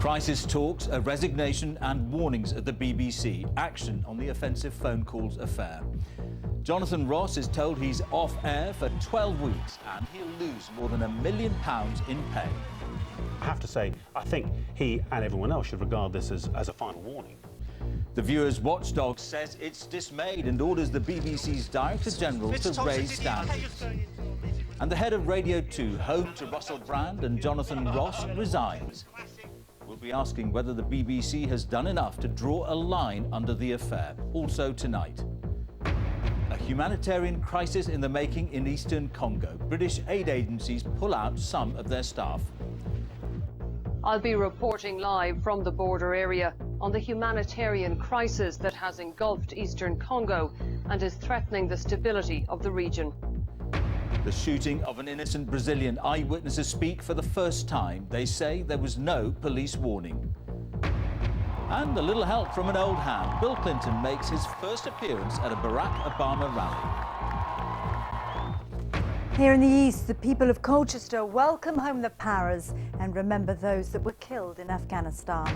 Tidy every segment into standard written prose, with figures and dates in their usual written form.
Crisis talks, a resignation and warnings at the BBC. Action on the offensive phone calls affair. Jonathon Ross is told he's off air for 12 weeks and he'll lose more than £1 million in pay. I have to say, I think he and everyone else should regard this as a final warning. The Viewers Watchdog says it's dismayed and orders the BBC's Director General to raise standards. And the head of Radio 2, home to Russell Brand and Jonathon Ross, resigns. We'll be asking whether the BBC has done enough to draw a line under the affair. Also tonight. A humanitarian crisis in the making in eastern Congo. British aid agencies pull out some of their staff. I'll be reporting live from the border area on the humanitarian crisis that has engulfed eastern Congo and is threatening the stability of the region. The shooting of an innocent Brazilian. Eyewitnesses speak for the first time. They say there was no police warning. And a little help from an old hand. Bill Clinton makes his first appearance at a Barack Obama rally. Here in the east, the people of Colchester welcome home the Paras and remember those that were killed in Afghanistan.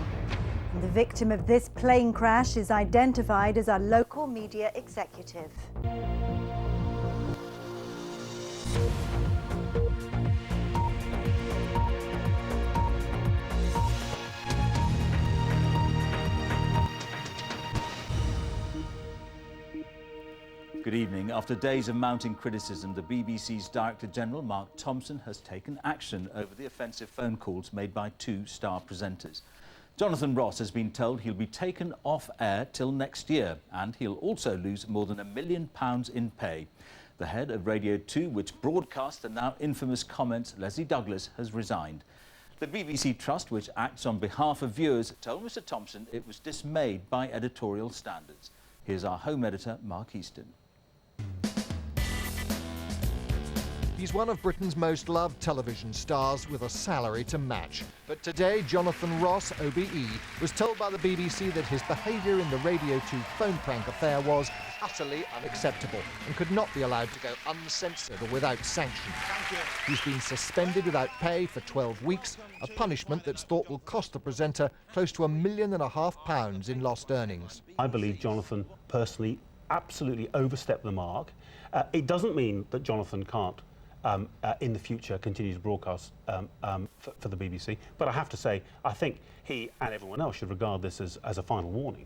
And the victim of this plane crash is identified as a local media executive. Good evening. After days of mounting criticism, the BBC's Director General, Mark Thompson, has taken action over the offensive phone calls made by two star presenters. Jonathon Ross has been told he'll be taken off air till next year, and he'll also lose more than £1 million in pay. The head of Radio 2, which broadcast the now infamous comments, Leslie Douglas, has resigned. The BBC Trust, which acts on behalf of viewers, told Mr Thompson it was dismayed by editorial standards. Here's our home editor, Mark Easton. He's one of Britain's most loved television stars with a salary to match. But today, Jonathon Ross, OBE, was told by the BBC that his behaviour in the Radio 2 phone prank affair was utterly unacceptable and could not be allowed to go uncensored or without sanction. He's been suspended without pay for 12 weeks, a punishment that's thought will cost the presenter close to £1.5 million in lost earnings. I believe Jonathon personally absolutely overstepped the mark. It doesn't mean that Jonathon can't in the future continue to broadcast for the BBC, but I have to say I think he and everyone else should regard this as a final warning.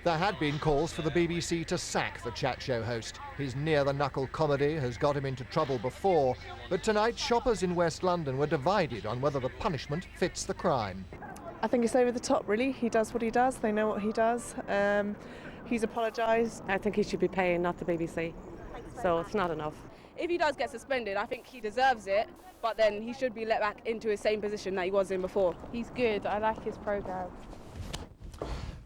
There had been calls for the BBC to sack the chat show host. His near-the-knuckle comedy has got him into trouble before, but tonight shoppers in West London were divided on whether the punishment fits the crime. I think it's over the top, really. He does what he does, they know what he does. He's apologised. I think he should be paying, not the BBC, so it's not enough. If he does get suspended, I think he deserves it, but then he should be let back into his same position that he was in before. He's good, I like his programme.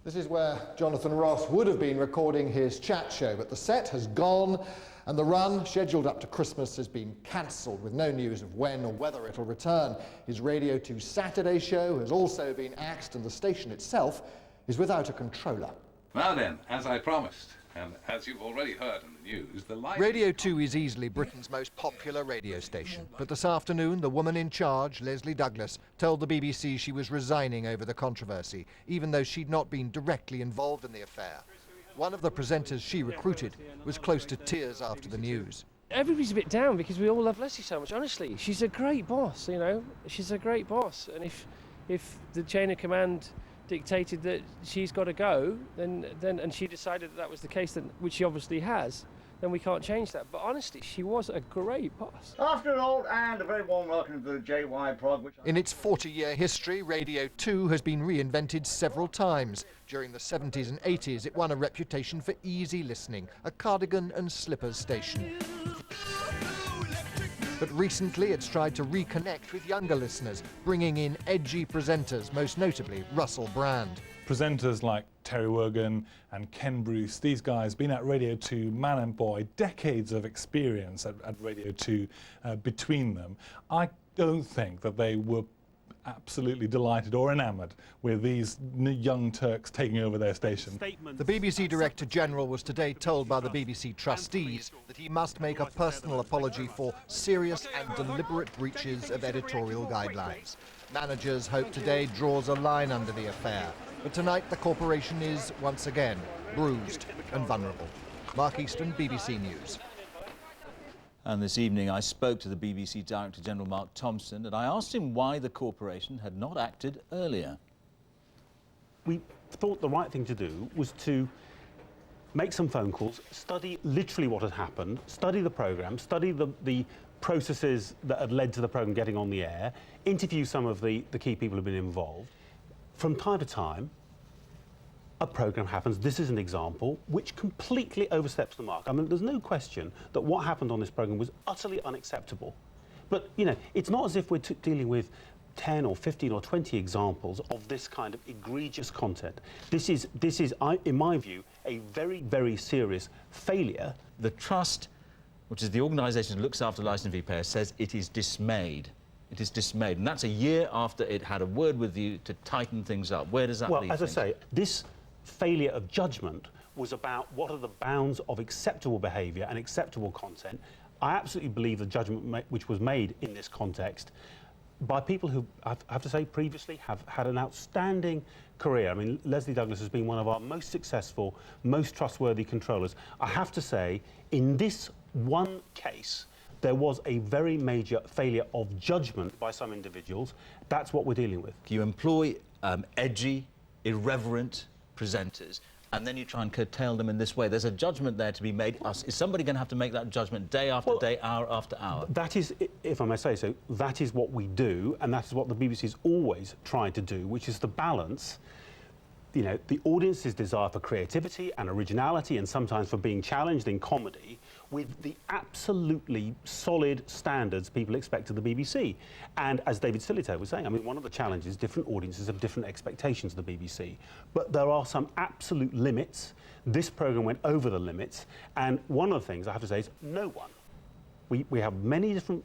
This is where Jonathon Ross would have been recording his chat show, but the set has gone and the run, scheduled up to Christmas, has been cancelled with no news of when or whether it'll return. His Radio 2 Saturday show has also been axed and the station itself is without a controller. Now then, as I promised, and as you've already heard in the news, the live... Radio 2 is easily Britain's most popular radio station. But this afternoon, the woman in charge, Leslie Douglas, told the BBC she was resigning over the controversy, even though she'd not been directly involved in the affair. One of the presenters she recruited was close to tears after the news. Everybody's a bit down because we all love Leslie so much, honestly. She's a great boss, you know. She's a great boss. And if the chain of command dictated that she's got to go, then and she decided that was the case, then, which she obviously has, then we can't change that. But honestly, she was a great boss. After all, and a very warm welcome to the JY Prog. In its 40-year history, Radio 2 has been reinvented several times. During the 70s and 80s, it won a reputation for easy listening, a cardigan and slippers station. But recently it's tried to reconnect with younger listeners, bringing in edgy presenters, most notably Russell Brand. Presenters like Terry Wogan and Ken Bruce, these guys been at Radio 2, man and boy, decades of experience at Radio 2 between them. I don't think that they were absolutely delighted or enamoured with these young Turks taking over their station. The BBC Director General was today told by the BBC trustees that he must make a personal apology for serious and deliberate breaches of editorial guidelines. Managers hope today draws a line under the affair. But tonight the corporation is, once again, bruised and vulnerable. Mark Easton, BBC News. And this evening I spoke to the BBC Director General Mark Thompson and I asked him why the corporation had not acted earlier. We thought the right thing to do was to make some phone calls, study literally what had happened, study the programme, study the processes that had led to the programme getting on the air, interview some of the key people who have been involved. From time to time, a programme happens, this is an example, which completely oversteps the mark. I mean, there's no question that what happened on this programme was utterly unacceptable. But, you know, it's not as if we're dealing with 10 or 15 or 20 examples of this kind of egregious content. This is, in my view, a very, very serious failure. The Trust, which is the organisation that looks after licensing fee payers, says it is dismayed. It is dismayed, and that's a year after it had a word with you to tighten things up. Where does that leave things? Well, as I say, this failure of judgment was about what are the bounds of acceptable behaviour and acceptable content. I absolutely believe the judgment which was made in this context by people who, I have to say, previously have had an outstanding career. I mean, Leslie Douglas has been one of our most successful, most trustworthy controllers. I have to say, in this one case, there was a very major failure of judgment by some individuals. That's what we're dealing with. You employ edgy, irreverent presenters, and then you try and curtail them in this way. There's a judgment there to be made. Is somebody going to have to make that judgment day after day, hour after hour? That is, if I may say so, that is what we do, and that is what the BBC's always tried to do, which is the balance, you know, the audience's desire for creativity and originality and sometimes for being challenged in comedy with the absolutely solid standards people expect of the BBC. And as David Stillito was saying, I mean, one of the challenges, different audiences have different expectations of the BBC, but there are some absolute limits. This programme went over the limits, and one of the things I have to say is no one. We have many different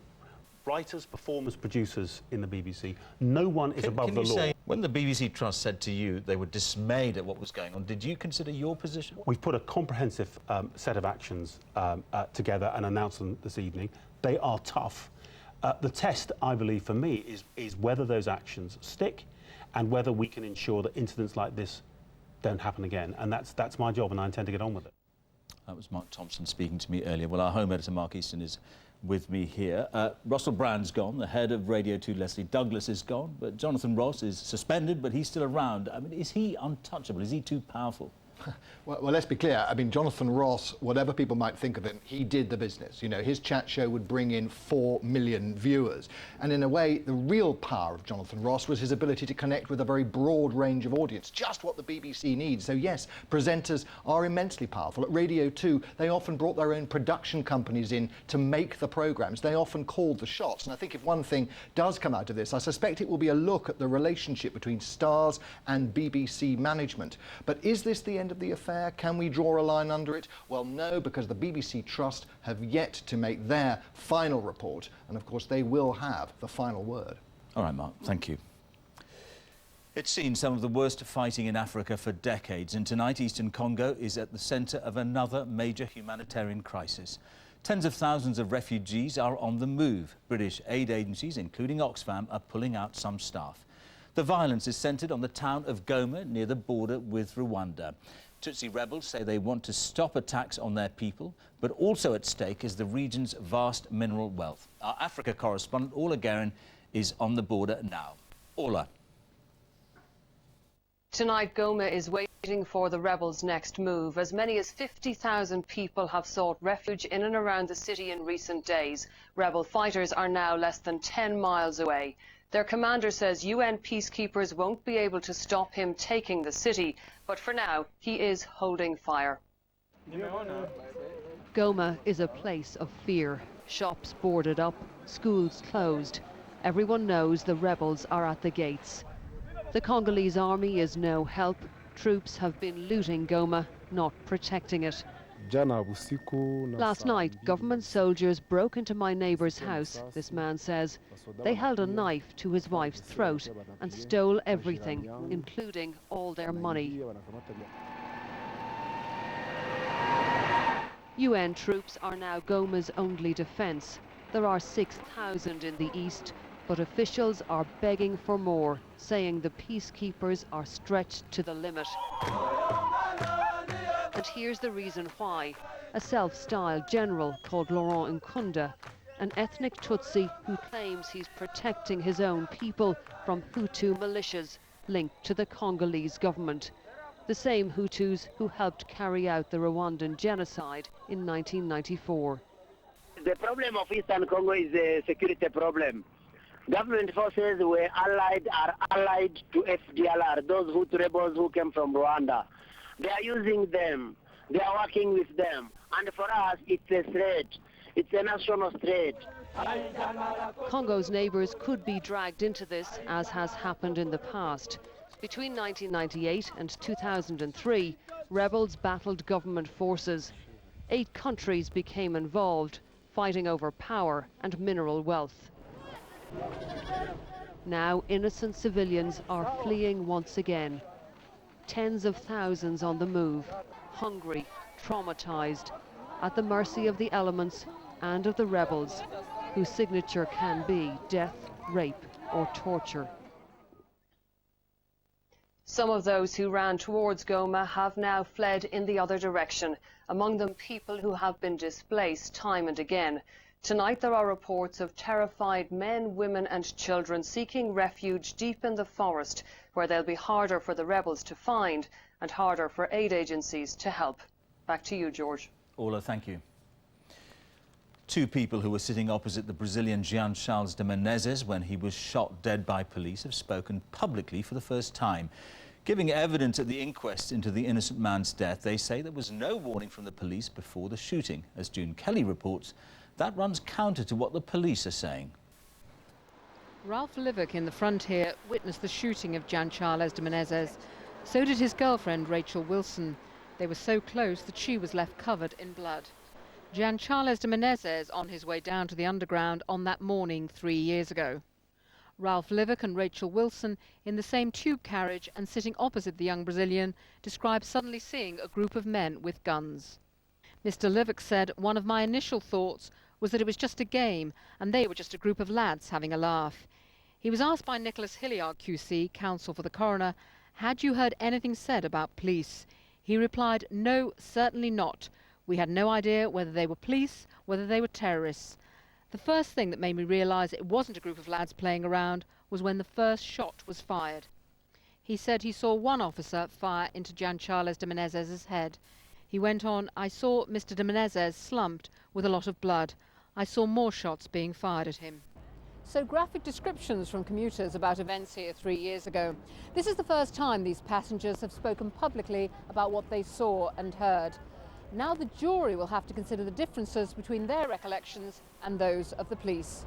writers, performers, producers in the BBC. No one is above the law. Say, when the BBC Trust said to you they were dismayed at what was going on, did you consider your position? We've put a comprehensive set of actions together and announced them this evening. They are tough. The test, I believe, for me, is whether those actions stick and whether we can ensure that incidents like this don't happen again. And that's my job, and I intend to get on with it. That was Mark Thompson speaking to me earlier. Well, our home editor, Mark Easton, is with me here. Russell Brand's gone, the head of Radio 2, Leslie Douglas, is gone, but Jonathon Ross is suspended, but he's still around. I mean, is he untouchable? Is he too powerful? Well, let's be clear. I mean, Jonathon Ross, whatever people might think of him, he did the business. You know, his chat show would bring in 4 million viewers. And in a way, the real power of Jonathon Ross was his ability to connect with a very broad range of audience, just what the BBC needs. So yes, presenters are immensely powerful. At Radio 2, they often brought their own production companies in to make the programmes. They often called the shots. And I think if one thing does come out of this, I suspect it will be a look at the relationship between stars and BBC management. But is this the end of the affair? Can we draw a line under it? Well, no, because the BBC Trust have yet to make their final report, and of course they will have the final word. All right, Mark, thank you. It's seen some of the worst fighting in Africa for decades, and tonight Eastern Congo is at the centre of another major humanitarian crisis. Tens of thousands of refugees are on the move. British aid agencies, including Oxfam, are pulling out some staff. The violence is centred on the town of Goma, near the border with Rwanda. Tutsi rebels say they want to stop attacks on their people, but also at stake is the region's vast mineral wealth. Our Africa correspondent, Orla Guerin, is on the border now. Orla. Tonight, Goma is waiting for the rebels' next move. As many as 50,000 people have sought refuge in and around the city in recent days. Rebel fighters are now less than 10 miles away. Their commander says UN peacekeepers won't be able to stop him taking the city, but for now, he is holding fire. Goma is a place of fear. Shops boarded up, schools closed. Everyone knows the rebels are at the gates. The Congolese army is no help. Troops have been looting Goma, not protecting it. Last night, government soldiers broke into my neighbour's house, this man says. They held a knife to his wife's throat and stole everything, including all their money. UN troops are now Goma's only defence. There are 6,000 in the east, But officials are begging for more, saying the peacekeepers are stretched to the limit. And here's the reason why. A self-styled general called Laurent Nkunda, an ethnic Tutsi who claims he's protecting his own people from Hutu militias linked to the Congolese government. The same Hutus who helped carry out the Rwandan genocide in 1994. The problem of Eastern Congo is a security problem. Government forces are allied to FDLR, those Hutu rebels who came from Rwanda. They are using them. They are working with them. And for us, it's a threat. It's a national threat. Congo's neighbours could be dragged into this, as has happened in the past. Between 1998 and 2003, rebels battled government forces. 8 countries became involved, fighting over power and mineral wealth. Now innocent civilians are fleeing once again. Tens of thousands on the move, hungry, traumatized, at the mercy of the elements and of the rebels, whose signature can be death, rape or torture. Some of those who ran towards Goma have now fled in the other direction, among them people who have been displaced time and again. Tonight there are reports of terrified men, women and children seeking refuge deep in the forest, where they'll be harder for the rebels to find and harder for aid agencies to help. Back to you, George. Orla, thank you. 2 people who were sitting opposite the Brazilian Jean Charles de Menezes when he was shot dead by police have spoken publicly for the first time. Giving evidence at the inquest into the innocent man's death, they say there was no warning from the police before the shooting. As June Kelly reports, that runs counter to what the police are saying. Ralph Livick in the front here witnessed the shooting of Jean Charles de Menezes. So did his girlfriend Rachel Wilson. They were so close that she was left covered in blood. Jean Charles de Menezes on his way down to the underground on that morning 3 years ago. Ralph Livick and Rachel Wilson in the same tube carriage and sitting opposite the young Brazilian described suddenly seeing a group of men with guns. Mr. Livick said, "One of my initial thoughts was that it was just a game and they were just a group of lads having a laugh." He was asked by Nicholas Hilliard QC, counsel for the coroner, "Had you heard anything said about police?" He replied, "No, certainly not. We had no idea whether they were police, whether they were terrorists. The first thing that made me realise it wasn't a group of lads playing around was when the first shot was fired." He said he saw one officer fire into Jean Charles de Menezes' head. He went on, "I saw Mr. de Menezes slumped with a lot of blood. I saw more shots being fired at him." So graphic descriptions from commuters about events here 3 years ago. This is the first time these passengers have spoken publicly about what they saw and heard. Now the jury will have to consider the differences between their recollections and those of the police.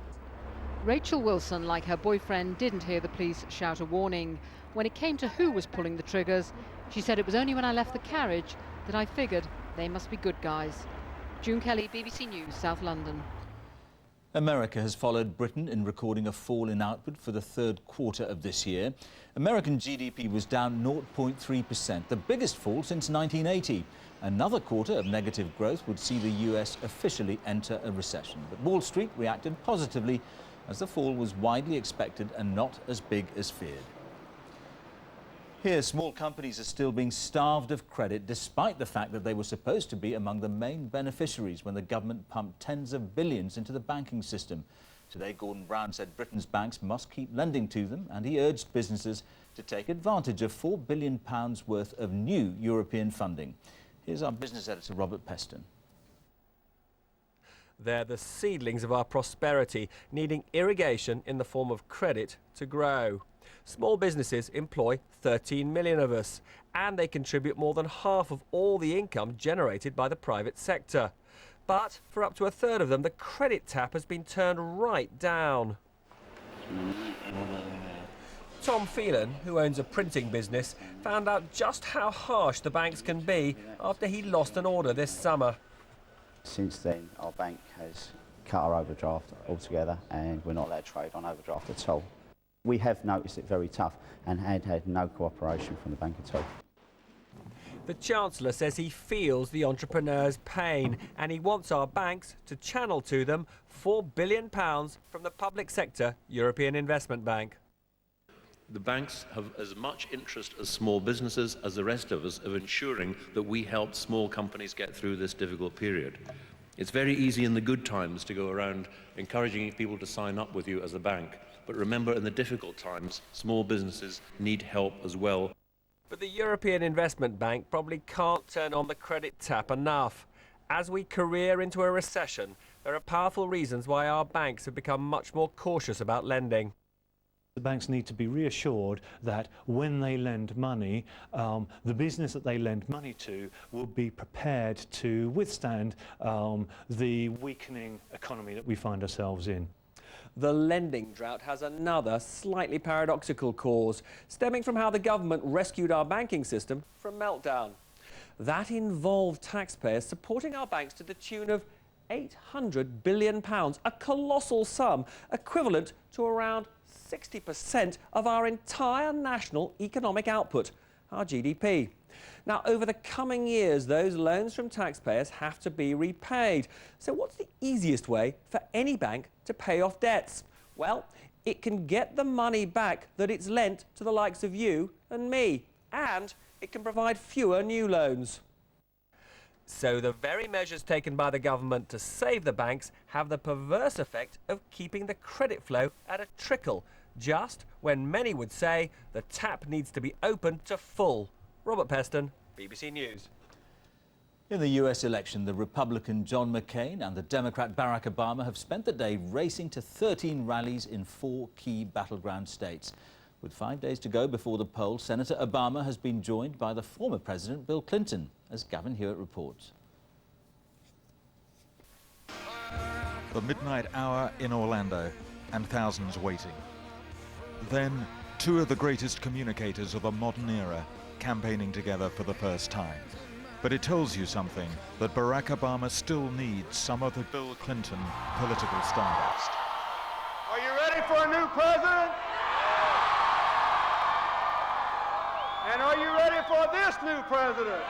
Rachel Wilson, like her boyfriend, didn't hear the police shout a warning. When it came to who was pulling the triggers, she said, "It was only when I left the carriage that I figured they must be good guys." June Kelly, BBC News, South London. America has followed Britain in recording a fall in output for the 3rd quarter of this year. American GDP was down 0.3%, the biggest fall since 1980. Another quarter of negative growth would see the US officially enter a recession. But Wall Street reacted positively as the fall was widely expected and not as big as feared. Here, small companies are still being starved of credit despite the fact that they were supposed to be among the main beneficiaries when the government pumped tens of billions into the banking system. Today, Gordon Brown said Britain's banks must keep lending to them, and he urged businesses to take advantage of £4 billion worth of new European funding. Here's our business editor, Robert Peston. They're the seedlings of our prosperity, needing irrigation in the form of credit to grow. Small businesses employ 13 million of us, and they contribute more than half of all the income generated by the private sector. But for up to a third of them, the credit tap has been turned right down. Tom Phelan, who owns a printing business, found out just how harsh the banks can be after he lost an order this summer. Since then, our bank has cut our overdraft altogether, and we're not allowed to trade on overdraft at all. We have noticed it very tough and had no cooperation from the bank at all. The Chancellor says he feels the entrepreneurs' pain and he wants our banks to channel to them £4 billion from the public sector European Investment Bank. The banks have as much interest as small businesses as the rest of us of ensuring that we help small companies get through this difficult period. It's very easy in the good times to go around encouraging people to sign up with you as a bank. But remember, in the difficult times, small businesses need help as well. But the European Investment Bank probably can't turn on the credit tap enough. As we career into a recession, there are powerful reasons why our banks have become much more cautious about lending. The banks need to be reassured that when they lend money, the business that they lend money to will be prepared to withstand the weakening economy that we find ourselves in. The lending drought has another slightly paradoxical cause, stemming from how the government rescued our banking system from meltdown. That involved taxpayers supporting our banks to the tune of £800 billion, a colossal sum equivalent to around 60% of our entire national economic output, our GDP. Now, over the coming years, those loans from taxpayers have to be repaid. So what's the easiest way for any bank to pay off debts? Well, it can get the money back that it's lent to the likes of you and me, and it can provide fewer new loans. So the very measures taken by the government to save the banks have the perverse effect of keeping the credit flow at a trickle, just when many would say the tap needs to be opened to full. Robert Peston, BBC News. In the US election, the Republican John McCain and the Democrat Barack Obama have spent the day racing to 13 rallies in 4 key battleground states. With 5 days to go before the poll, Senator Obama has been joined by the former President Bill Clinton, as Gavin Hewitt reports. The midnight hour in Orlando, and thousands waiting. Then, 2 of the greatest communicators of the modern era campaigning together for the first time. But it tells you something, that Barack Obama still needs some of the Bill Clinton political stardust. Are you ready for a new president? And are you ready for this new president?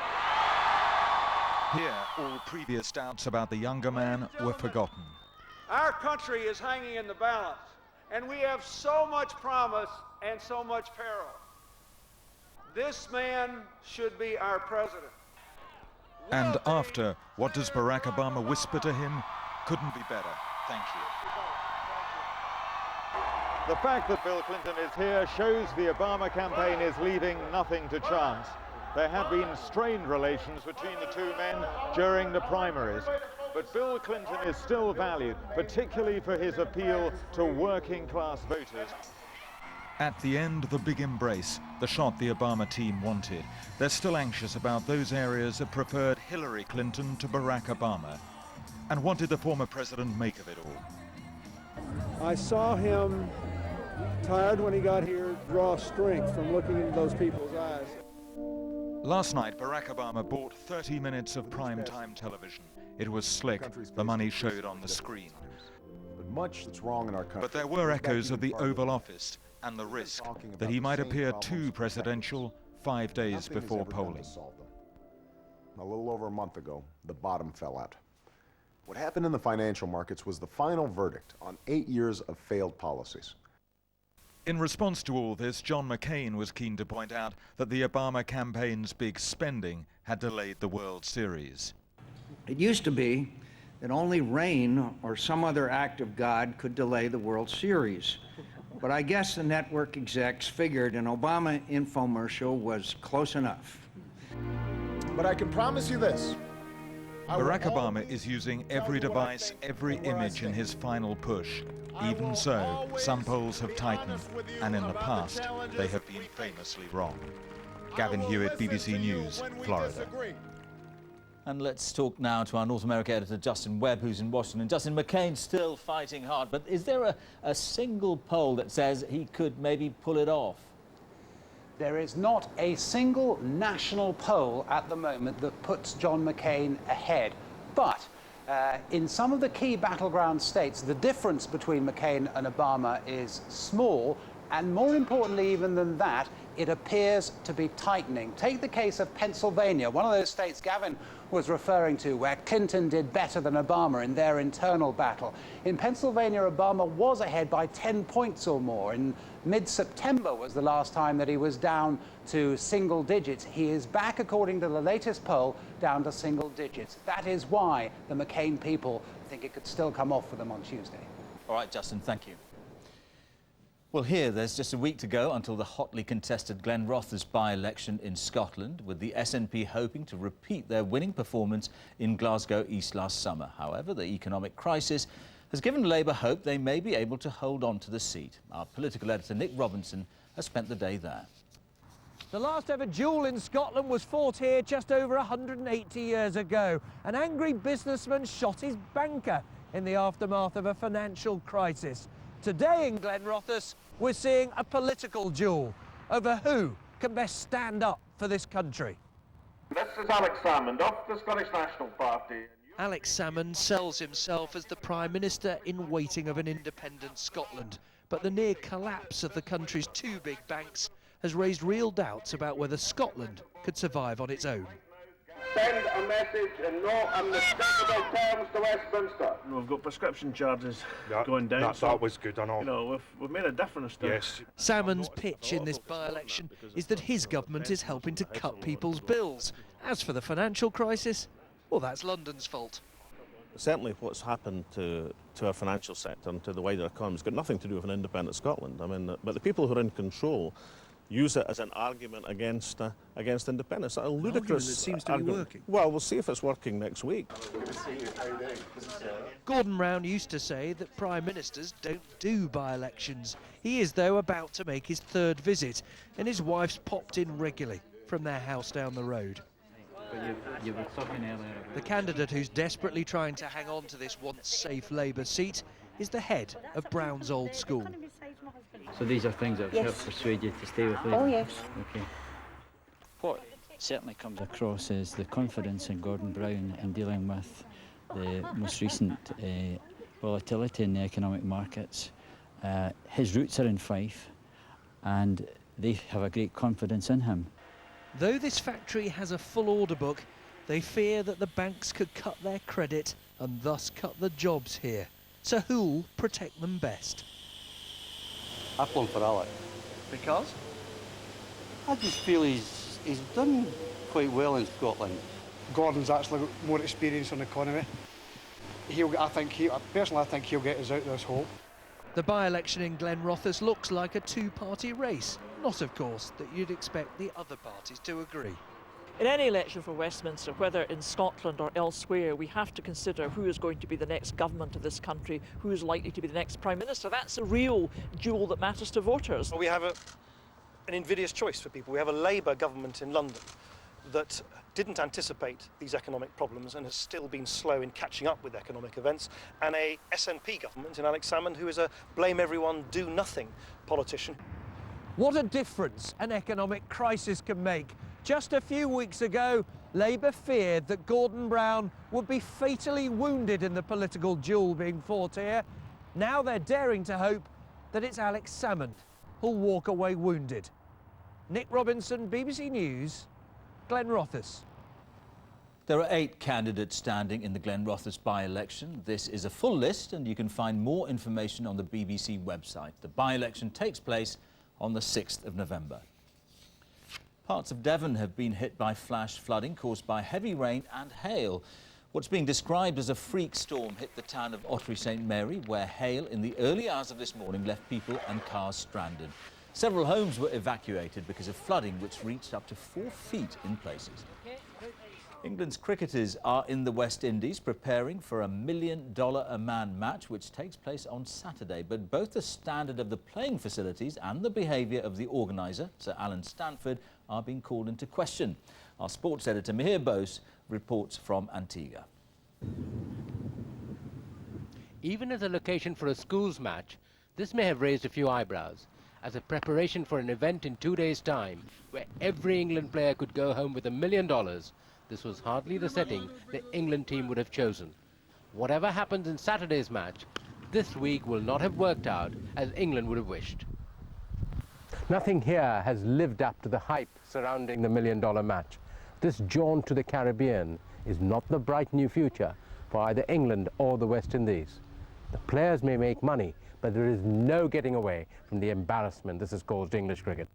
Here, all previous doubts about the younger man were forgotten. Our country is hanging in the balance, and we have so much promise and so much peril. This man should be our president. And after, what does Barack Obama whisper to him? Couldn't be better. Thank you. The fact that Bill Clinton is here shows the Obama campaign is leaving nothing to chance. There have been strained relations between the 2 men during the primaries, but Bill Clinton is still valued, particularly for his appeal to working-class voters. At the end, the big embrace, the shot the Obama team wanted. They're still anxious about those areas that preferred Hillary Clinton to Barack Obama. And what did the former president make of it all? I saw him, tired when he got here, draw strength from looking into those people's eyes. Last night, Barack Obama bought 30 minutes of prime-time television. It was slick. The money showed on the screen. But much that's wrong in our country. But there were echoes of the Oval Office and the risk that he might appear too presidential 5 days before polling. A little over a month ago, the bottom fell out. What happened in the financial markets was the final verdict on 8 years of failed policies. In response to all this, John McCain was keen to point out that the Obama campaign's big spending had delayed the World Series. It used to be that only rain or some other act of God could delay the World Series. But I guess the network execs figured an Obama infomercial was close enough. But I can promise you this. Barack Obama is using every device, every image in his final push. Even so, some polls have tightened, and in the past, they have been famously wrong. Gavin Hewitt, BBC News, Florida. And let's talk now to our North America editor, Justin Webb, who's in Washington. Justin, McCain's still fighting hard, but is there a single poll that says he could maybe pull it off? There is not a single national poll at the moment that puts John McCain ahead. But in some of the key battleground states, the difference between McCain and Obama is small, And more importantly even than that, it appears to be tightening. Take the case of Pennsylvania, one of those states Gavin was referring to, where Clinton did better than Obama in their internal battle. In Pennsylvania, Obama was ahead by 10 points or more. In mid-September was the last time that he was down to single digits. He is back, according to the latest poll, down to single digits. That is why the McCain people think it could still come off for them on Tuesday. All right, Justin, thank you. Well, here, there's just a week to go until the hotly contested Glenrothes by-election in Scotland, with the SNP hoping to repeat their winning performance in Glasgow East last summer. However, the economic crisis has given Labour hope they may be able to hold on to the seat. Our political editor, Nick Robinson, has spent the day there. The last ever duel in Scotland was fought here just over 180 years ago. An angry businessman shot his banker in the aftermath of a financial crisis. Today in Glenrothes, we're seeing a political duel over who can best stand up for this country. This is Alex Salmond of the Scottish National Party. Alex Salmond sells himself as the Prime Minister in waiting of an independent Scotland. But the near collapse of the country's two big banks has raised real doubts about whether Scotland could survive on its own. Send a message in no unmistakable terms to Westminster. We've got prescription charges going down. That was good, I know. You know, we've made a difference there. Yes. Salmond's pitch in this by-election is that his government is helping to cut people's bills. As for the financial crisis, well, that's London's fault. Certainly what's happened to our financial sector and to the wider economy has got nothing to do with an independent Scotland. I mean, but the people who are in control use it as an argument against independence. A ludicrous that seems to be argument. working. Well, we'll see if it's working next week. Gordon Brown used to say that Prime Ministers don't do by-elections. He is, though, about to make his third visit, and his wife's popped in regularly from their house down the road. You were talking earlier. The candidate who's desperately trying to hang on to this once safe Labour seat is the head of Brown's old school. So these are things that have helped persuade you to stay with Labour? Oh, yes. Okay. What certainly comes across is the confidence in Gordon Brown in dealing with the most recent volatility in the economic markets. His roots are in Fife, and they have a great confidence in him. Though this factory has a full order book, they fear that the banks could cut their credit and thus cut the jobs here. So who'll protect them best? I've gone for Alec. Because? I just feel he's done quite well in Scotland. Gordon's actually got more experience on the economy. Personally, I think he'll get us out of this hole. The by-election in Glenrothes looks like a two-party race. Not, of course, that you'd expect the other parties to agree. In any election for Westminster, whether in Scotland or elsewhere, we have to consider who is going to be the next government of this country, who is likely to be the next Prime Minister. That's a real duel that matters to voters. Well, we have an invidious choice for people. We have a Labour government in London that didn't anticipate these economic problems and has still been slow in catching up with economic events, and a SNP government in Alex Salmond who is a blame everyone, do nothing politician. What a difference an economic crisis can make. Just a few weeks ago, Labour feared that Gordon Brown would be fatally wounded in the political duel being fought here. Now they're daring to hope that it's Alex Salmond who'll walk away wounded. Nick Robinson, BBC News, Glenrothes. There are 8 candidates standing in the Glenrothes by-election. This is a full list, and you can find more information on the BBC website. The by-election takes place on the 6th of November. Parts of Devon have been hit by flash flooding caused by heavy rain and hail. What's being described as a freak storm hit the town of Ottery St Mary, where hail in the early hours of this morning left people and cars stranded. Several homes were evacuated because of flooding, which reached up to 4 feet in places. England's cricketers are in the West Indies preparing for a $1 million a man match which takes place on Saturday. But both the standard of the playing facilities and the behaviour of the organiser, Sir Alan Stanford, are being called into question. Our sports editor Mihir Bose reports from Antigua. Even as a location for a schools match, this may have raised a few eyebrows. As a preparation for an event in 2 days' time, where every England player could go home with $1 million, this was hardly the setting the England team would have chosen. Whatever happens in Saturday's match, this week will not have worked out as England would have wished. Nothing here has lived up to the hype surrounding the $1 million match. This jaunt to the Caribbean is not the bright new future for either England or the West Indies. The players may make money, but there is no getting away from the embarrassment this has caused English cricket.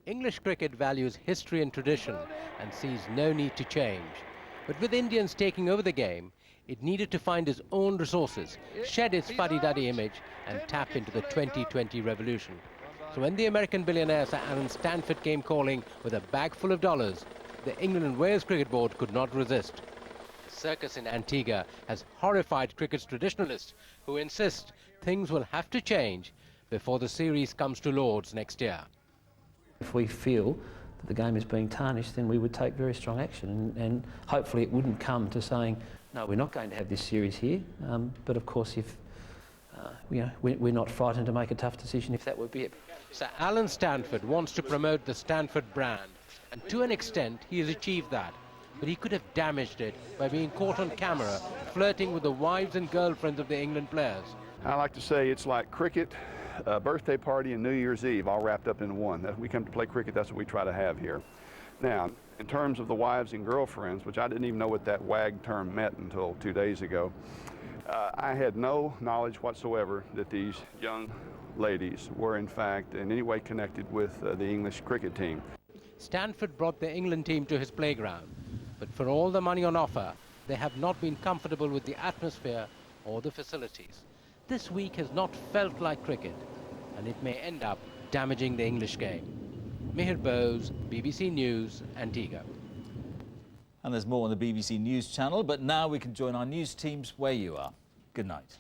English cricket values history and tradition and sees no need to change. But with Indians taking over the game, it needed to find its own resources, shed its fuddy-duddy image and tap into the 2020 revolution. So when the American billionaire Sir Alan Stanford came calling with a bag full of dollars, the England and Wales Cricket Board could not resist. The circus in Antigua has horrified cricket's traditionalists who insist things will have to change before the series comes to Lord's next year. If we feel that the game is being tarnished, then we would take very strong action, and hopefully it wouldn't come to saying, no, we're not going to have this series here. But of course, if we're not frightened to make a tough decision if that would be it. Sir Alan Stanford wants to promote the Stanford brand, and to an extent he has achieved that. But he could have damaged it by being caught on camera flirting with the wives and girlfriends of the England players. I like to say it's like cricket, a birthday party, and New Year's Eve all wrapped up in one. We come to play cricket, that's what we try to have here. Now, in terms of the wives and girlfriends, which I didn't even know what that WAG term meant until 2 days ago, I had no knowledge whatsoever that these young ladies were in fact in any way connected with the English cricket team. Stanford brought the England team to his playground, but for all the money on offer, they have not been comfortable with the atmosphere or the facilities. This week has not felt like cricket, and it may end up damaging the English game. Mihir Bose, BBC News, Antigua. And there's more on the BBC News channel, but now we can join our news teams where you are. Good night.